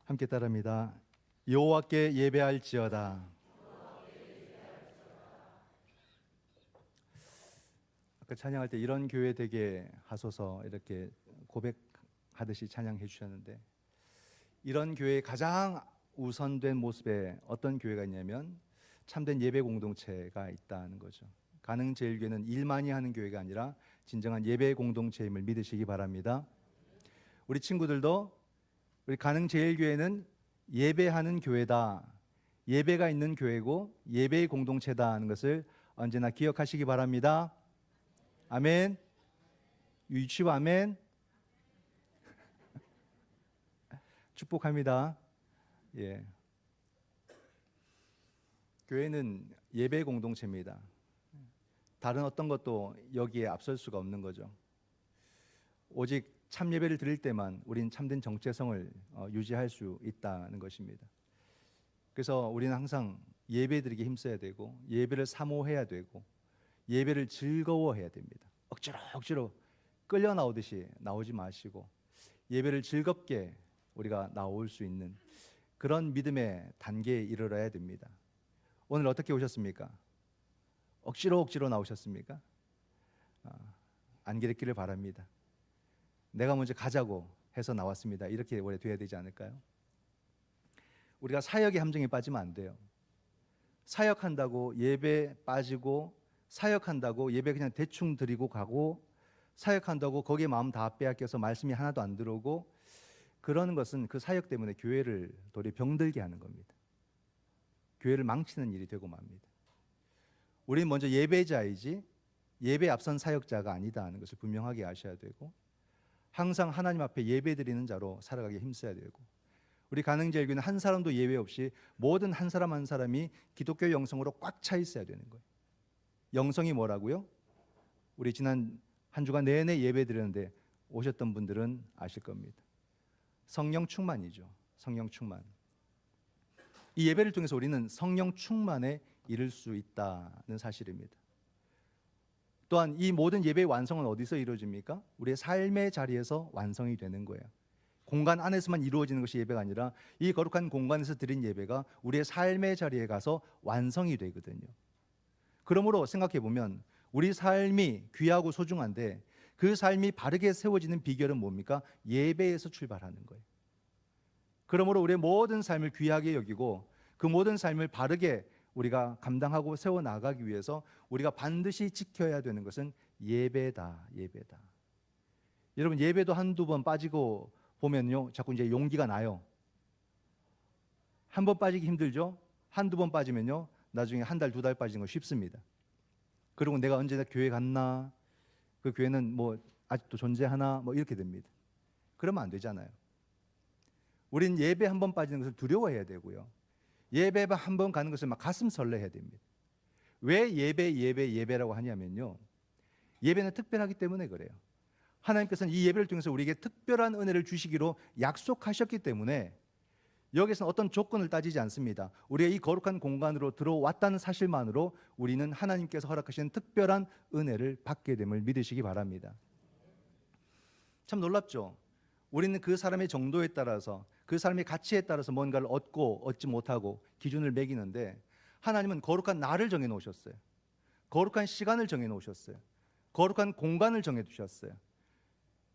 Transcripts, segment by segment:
함께 따라합니다. 여호와께 예배할지어다. 아까 찬양할 때 이런 교회 되게 하소서 이렇게 고백하듯이 찬양해 주셨는데, 이런 교회의 가장 우선된 모습에 어떤 교회가 있냐면 참된 예배 공동체가 있다는 거죠. 가능제일교회는 일만이 하는 교회가 아니라 진정한 예배 공동체임을 믿으시기 바랍니다. 우리 친구들도 우리 가능제일교회는 예배하는 교회다, 예배가 있는 교회고 예배의 공동체다 하는 것을 언제나 기억하시기 바랍니다. 아멘. 유치부 아멘. 축복합니다. 예. 교회는 예배 공동체입니다. 다른 어떤 것도 여기에 앞설 수가 없는 거죠. 오직 참 예배를 드릴 때만 우리는 참된 정체성을 유지할 수 있다는 것입니다. 그래서 우리는 항상 예배 드리기 힘써야 되고, 예배를 사모해야 되고, 예배를 즐거워해야 됩니다. 억지로 끌려 나오듯이 나오지 마시고 예배를 즐겁게 우리가 나올 수 있는 그런 믿음의 단계에 이르러야 됩니다. 오늘 어떻게 오셨습니까? 억지로 나오셨습니까? 안 그랬기를 바랍니다. 내가 먼저 가자고 해서 나왔습니다. 이렇게 원래 돼야 되지 않을까요? 우리가 사역의 함정에 빠지면 안 돼요. 사역한다고 예배 빠지고, 사역한다고 예배 그냥 대충 드리고 가고, 사역한다고 거기에 마음 다 빼앗겨서 말씀이 하나도 안 들어오고, 그러는 것은 그 사역 때문에 교회를 도리어 병들게 하는 겁니다. 교회를 망치는 일이 되고 맙니다. 우리는 먼저 예배자이지 예배에 앞선 사역자가 아니다 하는 것을 분명하게 아셔야 되고, 항상 하나님 앞에 예배 드리는 자로 살아가기 힘써야 되고, 우리 가능제일교회는 한 사람도 예외 없이 모든 한 사람 한 사람이 기독교 영성으로 꽉 차 있어야 되는 거예요. 영성이 뭐라고요? 우리 지난 한 주간 내내 예배 드렸는데 오셨던 분들은 아실 겁니다. 성령 충만이죠. 성령 충만. 이 예배를 통해서 우리는 성령 충만에 이를 수 있다는 사실입니다. 또한 이 모든 예배의 완성은 어디서 이루어집니까? 우리의 삶의 자리에서 완성이 되는 거예요. 공간 안에서만 이루어지는 것이 예배가 아니라 이 거룩한 공간에서 드린 예배가 우리의 삶의 자리에 가서 완성이 되거든요. 그러므로 생각해 보면 우리 삶이 귀하고 소중한데 그 삶이 바르게 세워지는 비결은 뭡니까? 예배에서 출발하는 거예요. 그러므로 우리의 모든 삶을 귀하게 여기고 그 모든 삶을 바르게 우리가 감당하고 세워나가기 위해서 우리가 반드시 지켜야 되는 것은 예배다. 여러분, 예배도 한두 번 빠지고 보면요, 자꾸 이제 용기가 나요. 한 번 빠지기 힘들죠? 한두 번 빠지면요, 나중에 한 달, 두 달 빠지는 거 쉽습니다. 그리고 내가 언제 교회 갔나? 그 교회는 뭐 아직도 존재하나? 뭐 이렇게 됩니다. 그러면 안 되잖아요. 우린 예배 한 번 빠지는 것을 두려워해야 되고요. 예배 한 번 가는 것을 막 가슴 설레해야 됩니다. 왜 예배라고 하냐면요, 예배는 특별하기 때문에 그래요. 하나님께서는 이 예배를 통해서 우리에게 특별한 은혜를 주시기로 약속하셨기 때문에 여기서는 어떤 조건을 따지지 않습니다. 우리가 이 거룩한 공간으로 들어왔다는 사실만으로 우리는 하나님께서 허락하신 특별한 은혜를 받게 됨을 믿으시기 바랍니다. 참 놀랍죠? 우리는 그 사람의 정도에 따라서, 그 사람의 가치에 따라서 뭔가를 얻고 얻지 못하고 기준을 매기는데, 하나님은 거룩한 날을 정해 놓으셨어요. 거룩한 시간을 정해 놓으셨어요. 거룩한 공간을 정해 두셨어요.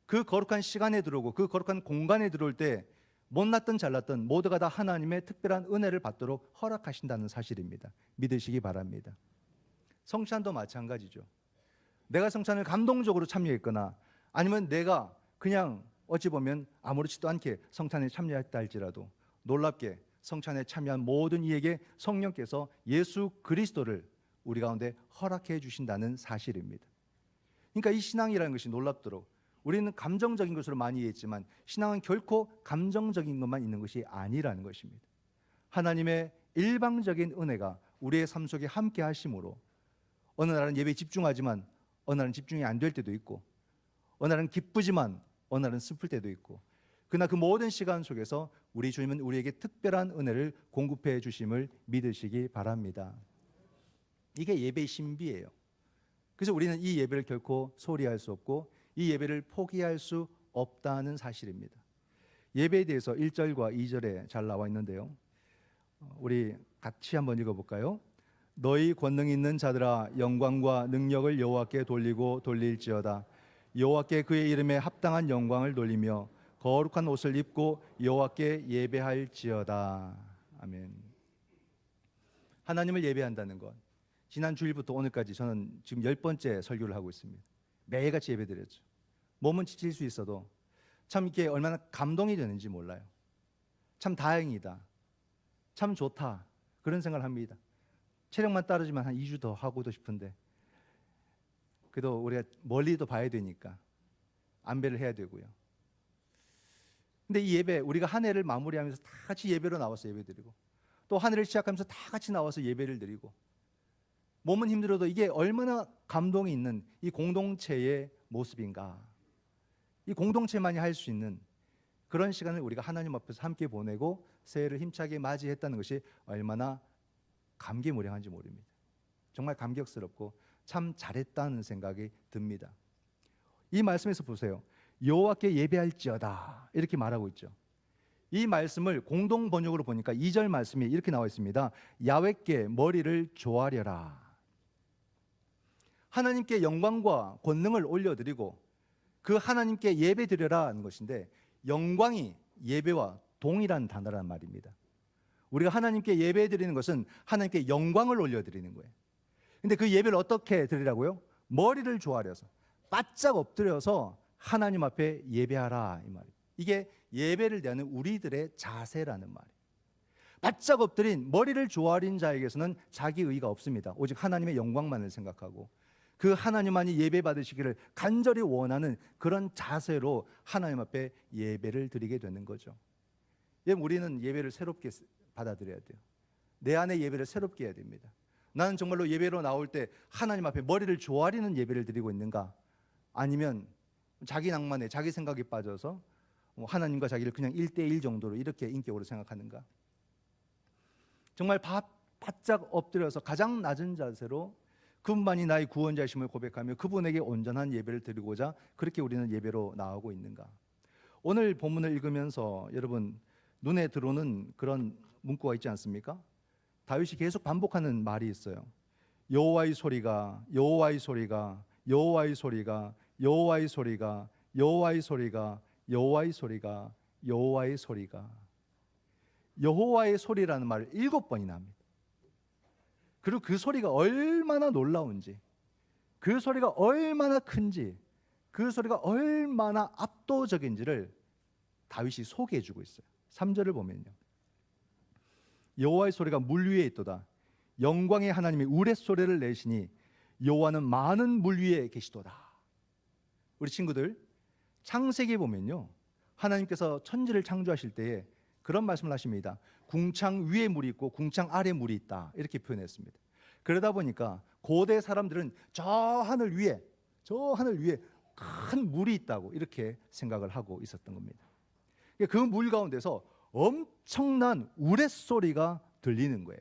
그 거룩한 시간에 들어오고 그 거룩한 공간에 들어올 때 못났든 잘났든 모두가 다 하나님의 특별한 은혜를 받도록 허락하신다는 사실입니다. 믿으시기 바랍니다. 성찬도 마찬가지죠. 내가 성찬을 감동적으로 참여했거나 아니면 내가 그냥 어찌 보면 아무렇지도 않게 성찬에 참여했다 할지라도 놀랍게 성찬에 참여한 모든 이에게 성령께서 예수 그리스도를 우리 가운데 허락해 주신다는 사실입니다. 그러니까 이 신앙이라는 것이 놀랍도록 우리는 감정적인 것으로 많이 이해했지만 신앙은 결코 감정적인 것만 있는 것이 아니라는 것입니다. 하나님의 일방적인 은혜가 우리의 삶 속에 함께 하심으로 어느 날은 예배에 집중하지만 어느 날은 집중이 안 될 때도 있고, 어느 날은 기쁘지만 어느 날은 슬플 때도 있고, 그러나 그 모든 시간 속에서 우리 주님은 우리에게 특별한 은혜를 공급해 주심을 믿으시기 바랍니다. 이게 예배의 신비예요. 그래서 우리는 이 예배를 결코 소홀히 할 수 없고 이 예배를 포기할 수 없다는 사실입니다. 예배에 대해서 1절과 2절에 잘 나와 있는데요. 우리 같이 한번 읽어볼까요? 너희 권능 있는 자들아 영광과 능력을 여호와께 돌리고 돌릴지어다. 여호와께 그의 이름에 합당한 영광을 돌리며 거룩한 옷을 입고 여호와께 예배할지어다. 아멘. 하나님을 예배한다는 것, 지난 주일부터 오늘까지 저는 지금 10번째 설교를 하고 있습니다. 매일같이 예배드렸죠. 몸은 지칠 수 있어도 참 이게 얼마나 감동이 되는지 몰라요. 참 다행이다, 참 좋다, 그런 생각을 합니다. 체력만 따르지만 한 2주 더 하고도 싶은데 그래도 우리가 멀리도 봐야 되니까 안배를 해야 되고요. 근데 이 예배, 우리가 한 해를 마무리하면서 다 같이 예배로 나와서 예배드리고 또 한 해를 시작하면서 다 같이 나와서 예배를 드리고 몸은 힘들어도 이게 얼마나 감동이 있는 이 공동체의 모습인가. 이 공동체만이 할 수 있는 그런 시간을 우리가 하나님 앞에서 함께 보내고 새해를 힘차게 맞이했다는 것이 얼마나 감개무량한지 모릅니다. 정말 감격스럽고 참 잘했다는 생각이 듭니다. 이 말씀에서 보세요. 여호와께 예배할지어다 이렇게 말하고 있죠. 이 말씀을 공동 번역으로 보니까 2절 말씀이 이렇게 나와 있습니다. 야훼께 머리를 조아려라. 하나님께 영광과 권능을 올려드리고 그 하나님께 예배드려라 하는 것인데, 영광이 예배와 동일한 단어란 말입니다. 우리가 하나님께 예배드리는 것은 하나님께 영광을 올려드리는 거예요. 근데 그 예배를 어떻게 드리라고요? 머리를 조아려서 바짝 엎드려서 하나님 앞에 예배하라 이 말이에요. 이게 예배를 대하는 우리들의 자세라는 말이에요. 바짝 엎드린 머리를 조아린 자에게서는 자기 의가 없습니다. 오직 하나님의 영광만을 생각하고 그 하나님만이 예배 받으시기를 간절히 원하는 그런 자세로 하나님 앞에 예배를 드리게 되는 거죠. 우리는 예배를 새롭게 받아들여야 돼요. 내 안에 예배를 새롭게 해야 됩니다. 나는 정말로 예배로 나올 때 하나님 앞에 머리를 조아리는 예배를 드리고 있는가? 아니면 자기 낭만에 자기 생각에 빠져서 하나님과 자기를 그냥 1대1 정도로 이렇게 인격으로 생각하는가? 정말 바짝 엎드려서 가장 낮은 자세로 그분만이 나의 구원자이심을 고백하며 그분에게 온전한 예배를 드리고자 그렇게 우리는 예배로 나오고 있는가? 오늘 본문을 읽으면서 여러분 눈에 들어오는 그런 문구가 있지 않습니까? 다윗이 계속 반복하는 말이 있어요. 여호와의 소리가, 여호와의 소리가, 여호와의 소리가, 여호와의 소리가, 여호와의 소리가, 여호와의 소리가, 여호와의 소리가. 여호와의 소리라는 말을 7번이나 합니다. 그리고 그 소리가 얼마나 놀라운지, 그 소리가 얼마나 큰지, 그 소리가 얼마나 압도적인지를 다윗이 소개해 주고 있어요. 3절을 보면요. 여호와의 소리가 물 위에 있도다. 영광의 하나님이 우레소리를 내시니 여호와는 많은 물 위에 계시도다. 우리 친구들, 창세기에 보면요, 하나님께서 천지를 창조하실 때에 그런 말씀을 하십니다. 궁창 위에 물이 있고 궁창 아래 물이 있다 이렇게 표현했습니다. 그러다 보니까 고대 사람들은 저 하늘 위에 큰 물이 있다고 이렇게 생각을 하고 있었던 겁니다. 그 물 가운데서 엄청난 우레소리가 들리는 거예요.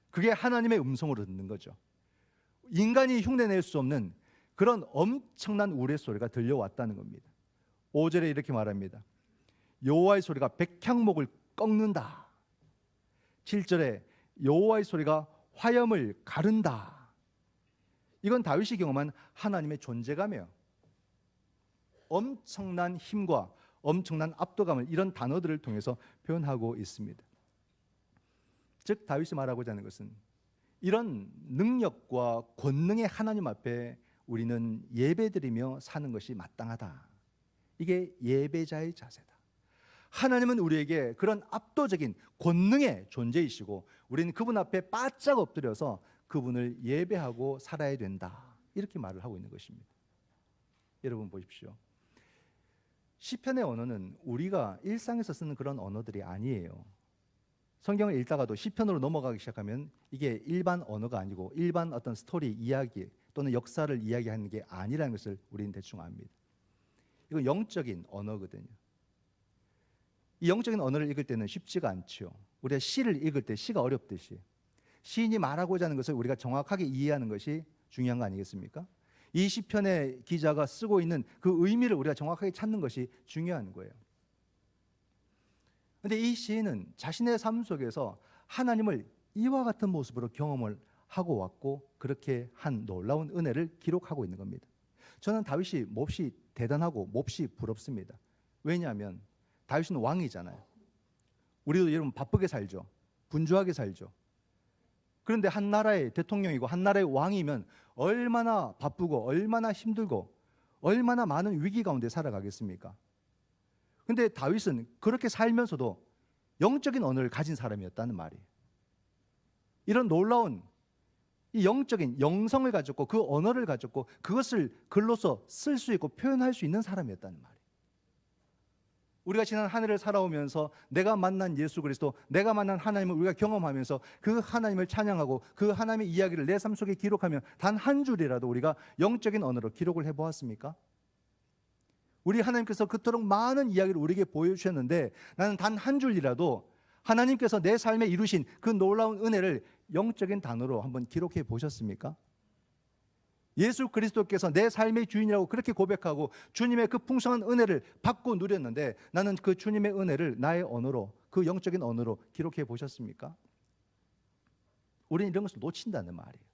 그게 하나님의 음성으로 듣는 거죠. 인간이 흉내낼 수 없는 그런 엄청난 우레소리가 들려왔다는 겁니다. 5절에 이렇게 말합니다. 여호와의 소리가 백향목을 꺾는다. 7절에 여호와의 소리가 화염을 가른다. 이건 다윗이 경험한 하나님의 존재감이에요. 엄청난 힘과 엄청난 압도감을 이런 단어들을 통해서 표현하고 있습니다. 즉 다윗이 말하고자 하는 것은 이런 능력과 권능의 하나님 앞에 우리는 예배드리며 사는 것이 마땅하다. 이게 예배자의 자세다. 하나님은 우리에게 그런 압도적인 권능의 존재이시고 우리는 그분 앞에 바짝 엎드려서 그분을 예배하고 살아야 된다. 이렇게 말을 하고 있는 것입니다. 여러분 보십시오. 시편의 언어는 우리가 일상에서 쓰는 그런 언어들이 아니에요. 성경을 읽다가도 시편으로 넘어가기 시작하면 이게 일반 언어가 아니고 일반 어떤 스토리, 이야기 또는 역사를 이야기하는 게 아니라는 것을 우리는 대충 압니다. 이건 영적인 언어거든요. 이 영적인 언어를 읽을 때는 쉽지가 않죠. 우리가 시를 읽을 때 시가 어렵듯이 시인이 말하고자 하는 것을 우리가 정확하게 이해하는 것이 중요한 거 아니겠습니까? 이 시편의 기자가 쓰고 있는 그 의미를 우리가 정확하게 찾는 것이 중요한 거예요. 근데 이 시인은 자신의 삶 속에서 하나님을 이와 같은 모습으로 경험을 하고 왔고 그렇게 한 놀라운 은혜를 기록하고 있는 겁니다. 저는 다윗이 몹시 대단하고 몹시 부럽습니다. 왜냐하면 다윗은 왕이잖아요. 우리도 여러분 바쁘게 살죠. 분주하게 살죠. 그런데 한 나라의 대통령이고 한 나라의 왕이면 얼마나 바쁘고 얼마나 힘들고 얼마나 많은 위기 가운데 살아가겠습니까? 근데 다윗은 그렇게 살면서도 영적인 언어를 가진 사람이었다는 말이에요. 이런 놀라운 이 영적인 영성을 가졌고 그 언어를 가졌고 그것을 글로서 쓸 수 있고 표현할 수 있는 사람이었다는 말이에요. 우리가 지난 한 해를 살아오면서 내가 만난 예수 그리스도, 내가 만난 하나님을 우리가 경험하면서 그 하나님을 찬양하고 그 하나님의 이야기를 내 삶 속에 기록하면 단 한 줄이라도 우리가 영적인 언어로 기록을 해보았습니까? 우리 하나님께서 그토록 많은 이야기를 우리에게 보여주셨는데 나는 단 한 줄이라도 하나님께서 내 삶에 이루신 그 놀라운 은혜를 영적인 단어로 한번 기록해 보셨습니까? 예수 그리스도께서 내 삶의 주인이라고 그렇게 고백하고 주님의 그 풍성한 은혜를 받고 누렸는데 나는 그 주님의 은혜를 나의 언어로, 그 영적인 언어로 기록해 보셨습니까? 우리는 이런 것을 놓친다는 말이에요.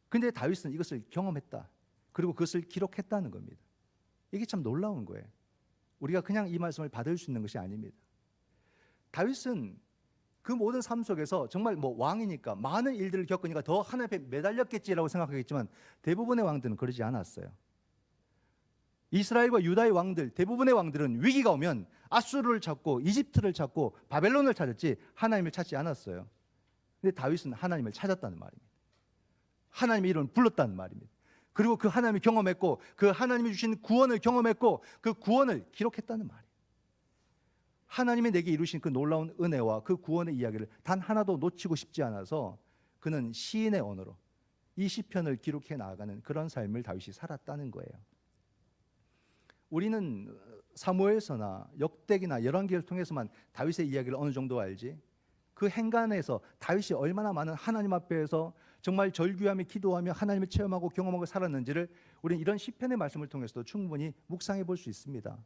근데 다윗은 이것을 경험했다. 그리고 그것을 기록했다는 겁니다. 이게 참 놀라운 거예요. 우리가 그냥 이 말씀을 받을 수 있는 것이 아닙니다. 다윗은 그 모든 삶 속에서 정말 왕이니까 많은 일들을 겪으니까 더 하나님 앞에 매달렸겠지라고 생각하겠지만 대부분의 왕들은 그러지 않았어요. 이스라엘과 유다의 왕들, 대부분의 왕들은 위기가 오면 아수르를 찾고 이집트를 찾고 바벨론을 찾았지 하나님을 찾지 않았어요. 근데 다윗은 하나님을 찾았다는 말입니다. 하나님의 이름을 불렀다는 말입니다. 그리고 그 하나님을 경험했고 그 하나님이 주신 구원을 경험했고 그 구원을 기록했다는 말이에요. 하나님이 내게 이루신 그 놀라운 은혜와 그 구원의 이야기를 단 하나도 놓치고 싶지 않아서 그는 시인의 언어로 이 시편을 기록해 나아가는 그런 삶을 다윗이 살았다는 거예요. 우리는 사무엘서나 역대기나 열왕기를 통해서만 다윗의 이야기를 어느 정도 알지, 그 행간에서 다윗이 얼마나 많은 하나님 앞에서 정말 절규하며 기도하며 하나님을 체험하고 경험하고 살았는지를 우리는 이런 시편의 말씀을 통해서도 충분히 묵상해 볼 수 있습니다.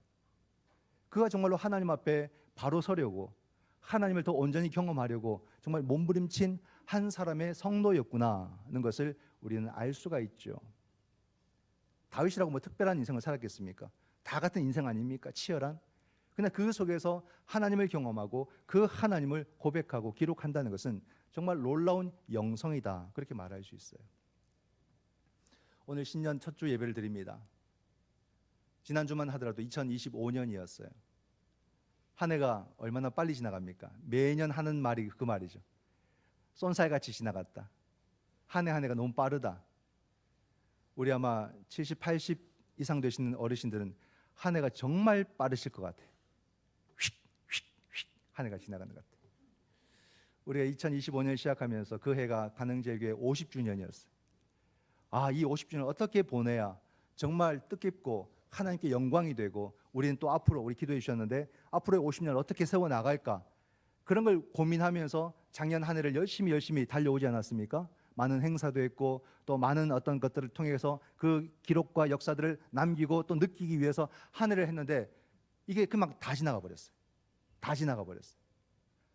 그가 정말로 하나님 앞에 바로 서려고 하나님을 더 온전히 경험하려고 정말 몸부림친 한 사람의 성도였구나 하는 것을 우리는 알 수가 있죠. 다윗이라고 뭐 특별한 인생을 살았겠습니까? 다 같은 인생 아닙니까? 치열한. 그러나 그 속에서 하나님을 경험하고 그 하나님을 고백하고 기록한다는 것은 정말 놀라운 영성이다, 그렇게 말할 수 있어요. 오늘 신년 첫 주 예배를 드립니다. 지난주만 하더라도 2025년이었어요. 한 해가 얼마나 빨리 지나갑니까? 매년 하는 말이 그 말이죠. 쏜살같이 지나갔다. 한 해 한 해가 너무 빠르다. 우리 아마 70, 80 이상 되시는 어르신들은 한 해가 정말 빠르실 것 같아요. 휙휙휙 한 해가 지나가는 것 같아요. 우리가 2025년 시작하면서 그 해가 가능제일교회 50주년이었어요. 이 50주년을 어떻게 보내야 정말 뜻깊고 하나님께 영광이 되고 우리는 또 앞으로, 우리 기도해 주셨는데 앞으로의 50년을 어떻게 세워나갈까, 그런 걸 고민하면서 작년 한 해를 열심히 달려오지 않았습니까? 많은 행사도 했고 또 많은 어떤 것들을 통해서 그 기록과 역사들을 남기고 또 느끼기 위해서 한 해를 했는데 이게 금방 다 지나가 버렸어요. 다 지나가 버렸어요.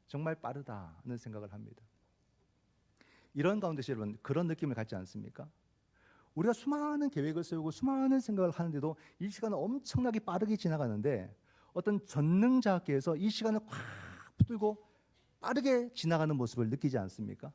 정말 빠르다는 생각을 합니다. 이런 가운데서 여러분 그런 느낌을 갖지 않습니까? 우리가 수많은 계획을 세우고 수많은 생각을 하는데도 이 시간은 엄청나게 빠르게 지나가는데 어떤 전능자께서 이 시간을 확 붙들고 빠르게 지나가는 모습을 느끼지 않습니까?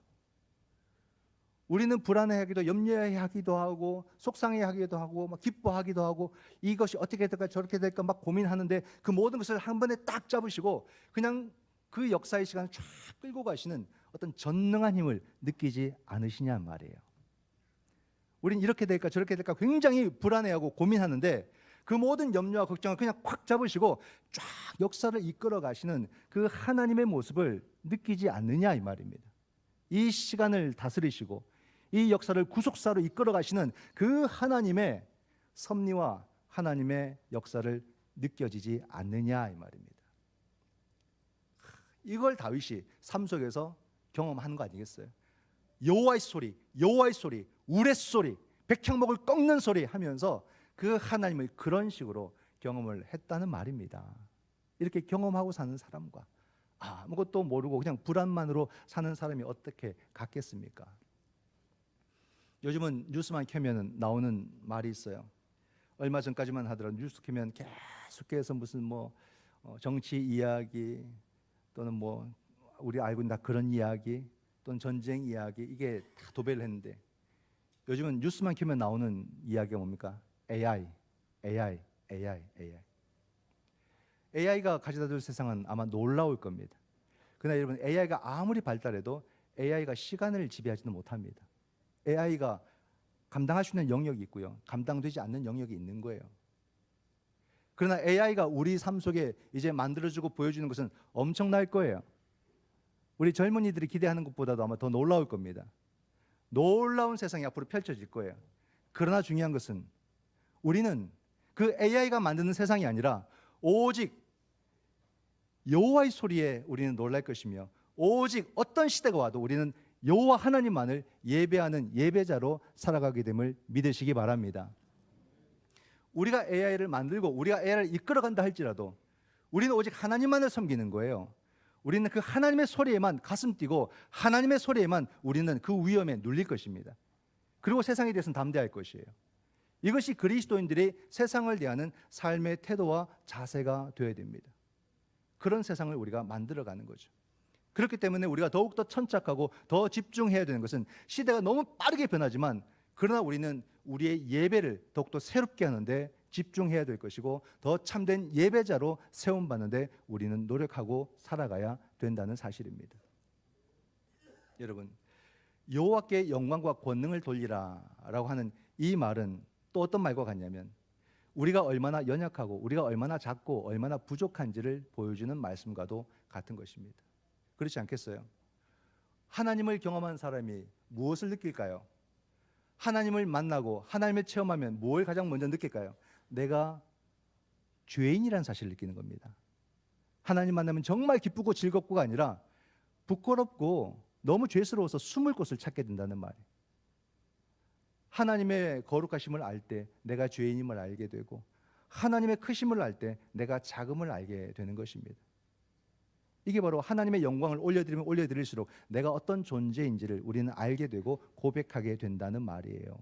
우리는 불안해하기도, 염려하기도 하고 속상해하기도 하고 막 기뻐하기도 하고 이것이 어떻게 될까 저렇게 될까 막 고민하는데 그 모든 것을 한 번에 딱 잡으시고 그냥 그 역사의 시간을 쫙 끌고 가시는 어떤 전능한 힘을 느끼지 않으시냐 말이에요. 우린 이렇게 될까 저렇게 될까 굉장히 불안해하고 고민하는데 그 모든 염려와 걱정을 그냥 꽉 잡으시고 쫙 역사를 이끌어 가시는 그 하나님의 모습을 느끼지 않느냐 이 말입니다. 이 시간을 다스리시고 이 역사를 구속사로 이끌어 가시는 그 하나님의 섭리와 하나님의 역사를 느껴지지 않느냐 이 말입니다. 이걸 다윗이 삶 속에서 경험한 거 아니겠어요? 여호와의 소리, 여호와의 소리, 우레소리, 백향목을 꺾는 소리 하면서 그 하나님을 그런 식으로 경험을 했다는 말입니다. 이렇게 경험하고 사는 사람과 아무것도 모르고 그냥 불안만으로 사는 사람이 어떻게 같겠습니까? 요즘은 뉴스만 켜면 나오는 말이 있어요. 얼마 전까지만 하더라도 뉴스 켜면 계속해서 무슨 정치 이야기 또는 우리 알고 있는 다 그런 이야기 또는 전쟁 이야기, 이게 다 도배를 했는데 요즘은 뉴스만 켜면 나오는 이야기가 뭡니까? AI. AI가 가져다 줄 세상은 아마 놀라울 겁니다. 그러나 여러분, AI가 아무리 발달해도 AI가 시간을 지배하지는 못합니다. AI가 감당할 수 있는 영역이 있고요, 감당되지 않는 영역이 있는 거예요. 그러나 AI가 우리 삶 속에 이제 만들어주고 보여주는 것은 엄청날 거예요. 우리 젊은이들이 기대하는 것보다도 아마 더 놀라울 겁니다. 놀라운 세상이 앞으로 펼쳐질 거예요. 그러나 중요한 것은 우리는 그 AI가 만드는 세상이 아니라 오직 여호와의 소리에 우리는 놀랄 것이며, 오직 어떤 시대가 와도 우리는 여호와 하나님만을 예배하는 예배자로 살아가게 됨을 믿으시기 바랍니다. 우리가 AI를 만들고 우리가 AI를 이끌어간다 할지라도 우리는 오직 하나님만을 섬기는 거예요. 우리는 그 하나님의 소리에만 가슴 뛰고 하나님의 소리에만 우리는 그 위험에 눌릴 것입니다. 그리고 세상에 대해서는 담대할 것이에요. 이것이 그리스도인들이 세상을 대하는 삶의 태도와 자세가 되어야 됩니다. 그런 세상을 우리가 만들어가는 거죠. 그렇기 때문에 우리가 더욱더 천착하고 더 집중해야 되는 것은, 시대가 너무 빠르게 변하지만 그러나 우리는 우리의 예배를 더욱더 새롭게 하는데 집중해야 될 것이고, 더 참된 예배자로 세움받는데 우리는 노력하고 살아가야 된다는 사실입니다. 여러분, 여호와께 영광과 권능을 돌리라 라고 하는 이 말은 또 어떤 말과 같냐면, 우리가 얼마나 연약하고 우리가 얼마나 작고 얼마나 부족한지를 보여주는 말씀과도 같은 것입니다. 그렇지 않겠어요? 하나님을 경험한 사람이 무엇을 느낄까요? 하나님을 만나고 하나님을 체험하면 뭘 가장 먼저 느낄까요? 내가 죄인이라는 사실을 느끼는 겁니다. 하나님 만나면 정말 기쁘고 즐겁고가 아니라 부끄럽고 너무 죄스러워서 숨을 곳을 찾게 된다는 말이에요. 하나님의 거룩하심을 알 때 내가 죄인임을 알게 되고, 하나님의 크심을 알 때 내가 작음을 알게 되는 것입니다. 이게 바로 하나님의 영광을 올려드리면 올려드릴수록 내가 어떤 존재인지를 우리는 알게 되고 고백하게 된다는 말이에요.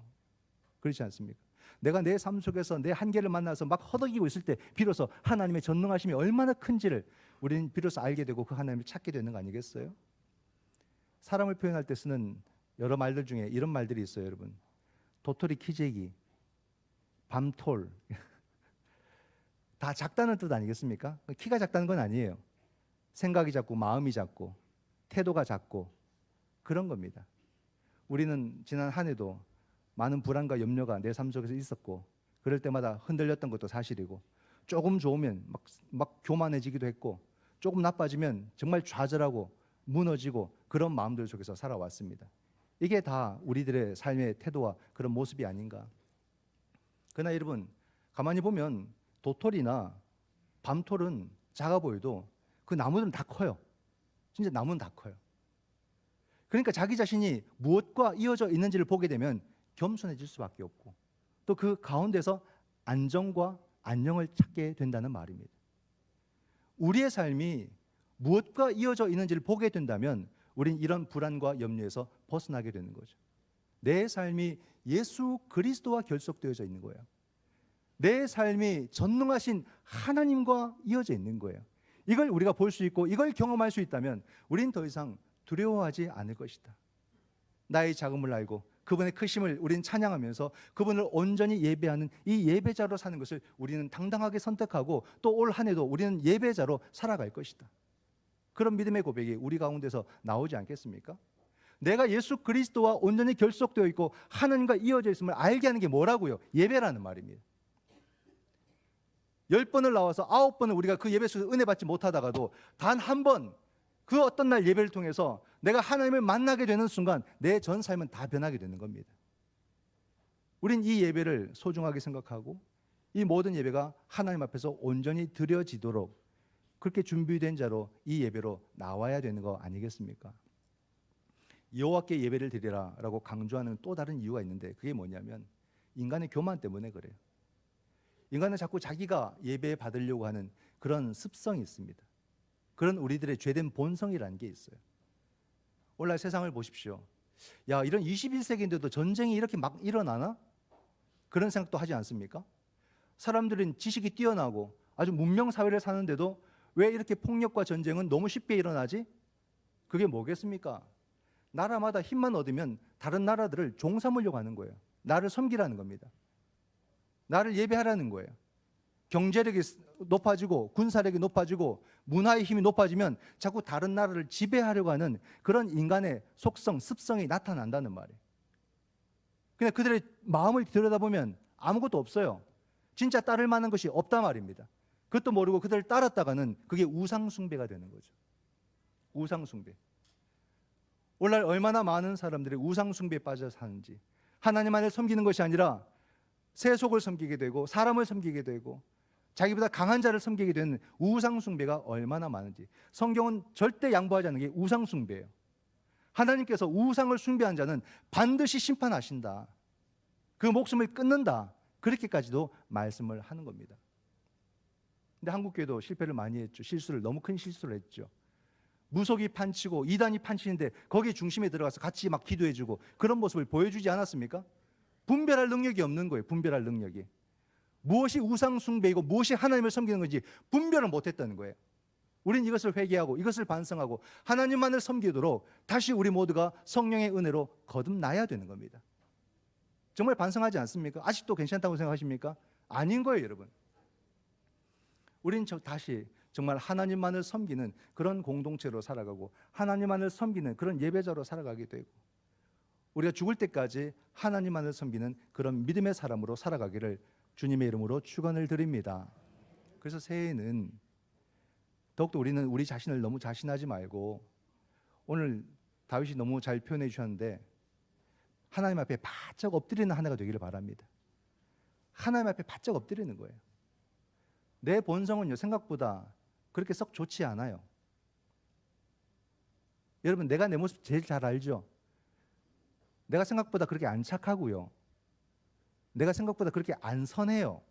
그렇지 않습니까? 내가 내 삶 속에서 내 한계를 만나서 막 허덕이고 있을 때 비로소 하나님의 전능하심이 얼마나 큰지를 우리는 비로소 알게 되고 그 하나님을 찾게 되는 거 아니겠어요? 사람을 표현할 때 쓰는 여러 말들 중에 이런 말들이 있어요, 여러분. 도토리 키재기, 밤톨. 다 작다는 뜻 아니겠습니까? 키가 작다는 건 아니에요. 생각이 작고 마음이 작고 태도가 작고 그런 겁니다. 우리는 지난 한 해도 많은 불안과 염려가 내 삶 속에서 있었고, 그럴 때마다 흔들렸던 것도 사실이고, 조금 좋으면 막 교만해지기도 했고, 조금 나빠지면 정말 좌절하고 무너지고 그런 마음들 속에서 살아왔습니다. 이게 다 우리들의 삶의 태도와 그런 모습이 아닌가. 그러나 여러분, 가만히 보면 도토리나 밤톨은 작아 보여도 그 나무들은 다 커요. 진짜 나무는 다 커요. 그러니까 자기 자신이 무엇과 이어져 있는지를 보게 되면 겸손해질 수밖에 없고, 또 그 가운데서 안정과 안녕을 찾게 된다는 말입니다. 우리의 삶이 무엇과 이어져 있는지를 보게 된다면 우린 이런 불안과 염려에서 벗어나게 되는 거죠. 내 삶이 예수 그리스도와 결속되어져 있는 거예요. 내 삶이 전능하신 하나님과 이어져 있는 거예요. 이걸 우리가 볼 수 있고 이걸 경험할 수 있다면 우린 더 이상 두려워하지 않을 것이다. 나의 작음을 알고 그분의 크심을 우리는 찬양하면서 그분을 온전히 예배하는 이 예배자로 사는 것을 우리는 당당하게 선택하고, 또 올 한 해도 우리는 예배자로 살아갈 것이다. 그런 믿음의 고백이 우리 가운데서 나오지 않겠습니까? 내가 예수 그리스도와 온전히 결속되어 있고 하나님과 이어져 있음을 알게 하는 게 뭐라고요? 예배라는 말입니다. 10번을 나와서 9번을 우리가 그 예배 속에서 은혜 받지 못하다가도 단 한 번 그 어떤 날 예배를 통해서 내가 하나님을 만나게 되는 순간 내 전 삶은 다 변하게 되는 겁니다. 우린 이 예배를 소중하게 생각하고 이 모든 예배가 하나님 앞에서 온전히 드려지도록 그렇게 준비된 자로 이 예배로 나와야 되는 거 아니겠습니까? 여호와께 예배를 드리라 라고 강조하는 또 다른 이유가 있는데, 그게 뭐냐면 인간의 교만 때문에 그래요. 인간은 자꾸 자기가 예배 받으려고 하는 그런 습성이 있습니다. 그런 우리들의 죄된 본성이라는 게 있어요. 오늘날 세상을 보십시오. 야, 이런 21세기인데도 전쟁이 이렇게 막 일어나나? 그런 생각도 하지 않습니까? 사람들은 지식이 뛰어나고 아주 문명 사회를 사는데도 왜 이렇게 폭력과 전쟁은 너무 쉽게 일어나지? 그게 뭐겠습니까? 나라마다 힘만 얻으면 다른 나라들을 종 삼으려고 하는 거예요. 나를 섬기라는 겁니다. 나를 예배하라는 거예요. 경제력이 높아지고 군사력이 높아지고 문화의 힘이 높아지면 자꾸 다른 나라를 지배하려고 하는 그런 인간의 속성, 습성이 나타난다는 말이에요. 그냥 그들의 마음을 들여다보면 아무것도 없어요. 진짜 따를 만한 것이 없단 말입니다. 그것도 모르고 그들을 따랐다가는 그게 우상숭배가 되는 거죠. 우상숭배. 오늘날 얼마나 많은 사람들이 우상숭배에 빠져 사는지, 하나님만을 섬기는 것이 아니라 세속을 섬기게 되고 사람을 섬기게 되고 자기보다 강한 자를 섬기게 되는 우상숭배가 얼마나 많은지. 성경은 절대 양보하지 않는 게 우상숭배예요. 하나님께서 우상을 숭배한 자는 반드시 심판하신다. 그 목숨을 끊는다. 그렇게까지도 말씀을 하는 겁니다. 근데 한국교회도 실패를 많이 했죠. 너무 큰 실수를 했죠. 무속이 판치고 이단이 판치는데 거기 중심에 들어가서 같이 막 기도해주고 그런 모습을 보여주지 않았습니까? 분별할 능력이 없는 거예요. 분별할 능력이. 무엇이 우상숭배이고 무엇이 하나님을 섬기는 건지 분별을 못했다는 거예요. 우린 이것을 회개하고 이것을 반성하고 하나님만을 섬기도록 다시 우리 모두가 성령의 은혜로 거듭나야 되는 겁니다. 정말 반성하지 않습니까? 아직도 괜찮다고 생각하십니까? 아닌 거예요, 여러분. 우린 다시 정말 하나님만을 섬기는 그런 공동체로 살아가고 하나님만을 섬기는 그런 예배자로 살아가게 되고 우리가 죽을 때까지 하나님만을 섬기는 그런 믿음의 사람으로 살아가기를 주님의 이름으로 축원을 드립니다. 그래서 새해에는 더욱더 우리는 우리 자신을 너무 자신하지 말고 오늘 다윗이 너무 잘 표현해 주셨는데 하나님 앞에 바짝 엎드리는 한 해가 되기를 바랍니다. 하나님 앞에 바짝 엎드리는 거예요. 내 본성은요 생각보다 그렇게 썩 좋지 않아요. 여러분 내가 내 모습 제일 잘 알죠? 내가 생각보다 그렇게 안 착하고요. 내가 생각보다 그렇게 안 선해요.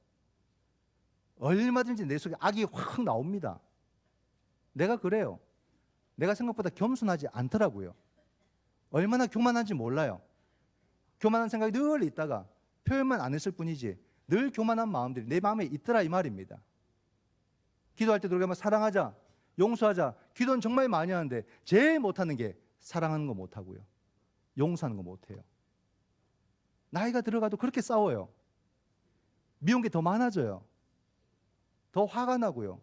얼마든지 내 속에 악이 확 나옵니다. 내가 그래요. 내가 생각보다 겸손하지 않더라고요. 얼마나 교만한지 몰라요. 교만한 생각이 늘 있다가 표현만 안 했을 뿐이지 늘 교만한 마음들이 내 마음에 있더라 이 말입니다. 기도할 때 들어가면 사랑하자, 용서하자. 기도는 정말 많이 하는데 제일 못하는 게 사랑하는 거 못하고요. 용서하는 거 못해요. 나이가 들어가도 그렇게 싸워요. 미운 게 더 많아져요. 더 화가 나고요.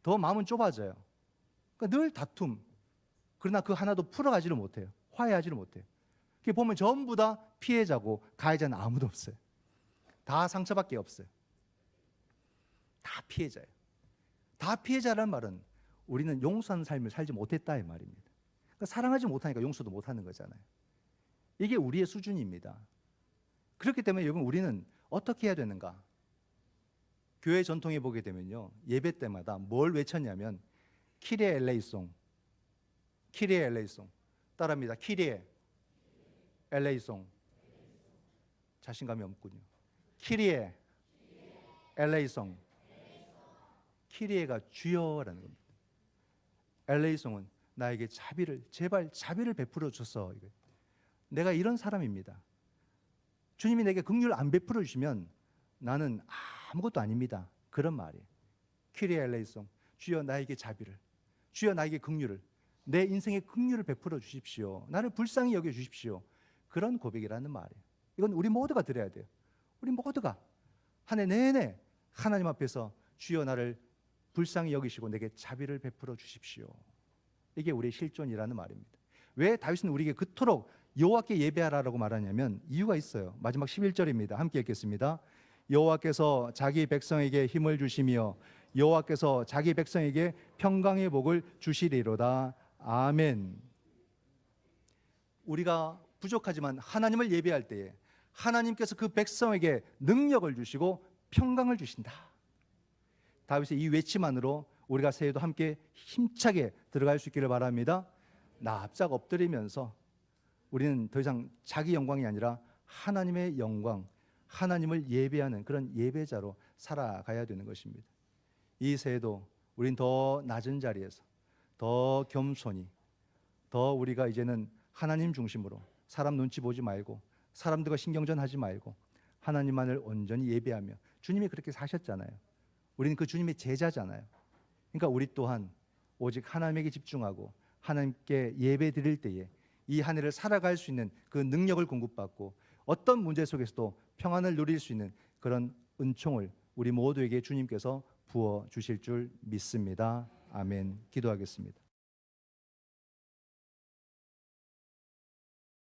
더 마음은 좁아져요. 그러니까 늘 다툼. 그러나 그 하나도 풀어가지를 못해요. 화해하지를 못해요. 그게 보면 전부 다 피해자고 가해자는 아무도 없어요. 다 상처밖에 없어요. 다 피해자예요. 다 피해자라는 말은 우리는 용서하는 삶을 살지 못했다 이 말입니다. 그러니까 사랑하지 못하니까 용서도 못하는 거잖아요. 이게 우리의 수준입니다. 그렇기 때문에 여러분 우리는 어떻게 해야 되는가? 교회 전통에 보게 되면요 예배 때마다 뭘 외쳤냐면 키리에 엘레이송, 키리에 엘레이송 따라합니다. 키리에 엘레이송. 자신감이 없군요. 키리에 엘레이송. 키리에가 주여라는 겁니다. 엘레이송은 나에게 자비를 제발 자비를 베풀어 줘서 내가 이런 사람입니다. 주님이 내게 긍휼을 안 베풀어 주시면 나는 아무것도 아닙니다. 그런 말이에요. 키리에 엘레이송. 주여 나에게 자비를, 주여 나에게 긍휼을, 내 인생에 긍휼을 베풀어 주십시오. 나를 불쌍히 여겨 주십시오. 그런 고백이라는 말이에요. 이건 우리 모두가 드려야 돼요. 우리 모두가 한 해 내내 하나님 앞에서 주여 나를 불쌍히 여기시고 내게 자비를 베풀어 주십시오. 이게 우리의 실존이라는 말입니다. 왜 다윗은 우리에게 그토록 여호와께 예배하라고 말하냐면 이유가 있어요. 마지막 11절입니다. 함께 읽겠습니다. 여호와께서 자기 백성에게 힘을 주시며 여호와께서 자기 백성에게 평강의 복을 주시리로다. 아멘. 우리가 부족하지만 하나님을 예배할 때에 하나님께서 그 백성에게 능력을 주시고 평강을 주신다. 다윗의 이 외침만으로 우리가 새해도 함께 힘차게 들어갈 수 있기를 바랍니다. 납작 엎드리면서 우리는 더 이상 자기 영광이 아니라 하나님의 영광, 하나님을 예배하는 그런 예배자로 살아가야 되는 것입니다. 이 새해도 우린 더 낮은 자리에서 더 겸손히, 더 우리가 이제는 하나님 중심으로 사람 눈치 보지 말고 사람들과 신경전 하지 말고 하나님만을 온전히 예배하며, 주님이 그렇게 사셨잖아요. 우리는 그 주님의 제자잖아요. 그러니까 우리 또한 오직 하나님에게 집중하고 하나님께 예배 드릴 때에 이 한 해를 살아갈 수 있는 그 능력을 공급받고 어떤 문제 속에서도 평안을 누릴 수 있는 그런 은총을 우리 모두에게 주님께서 부어 주실 줄 믿습니다. 아멘. 기도하겠습니다.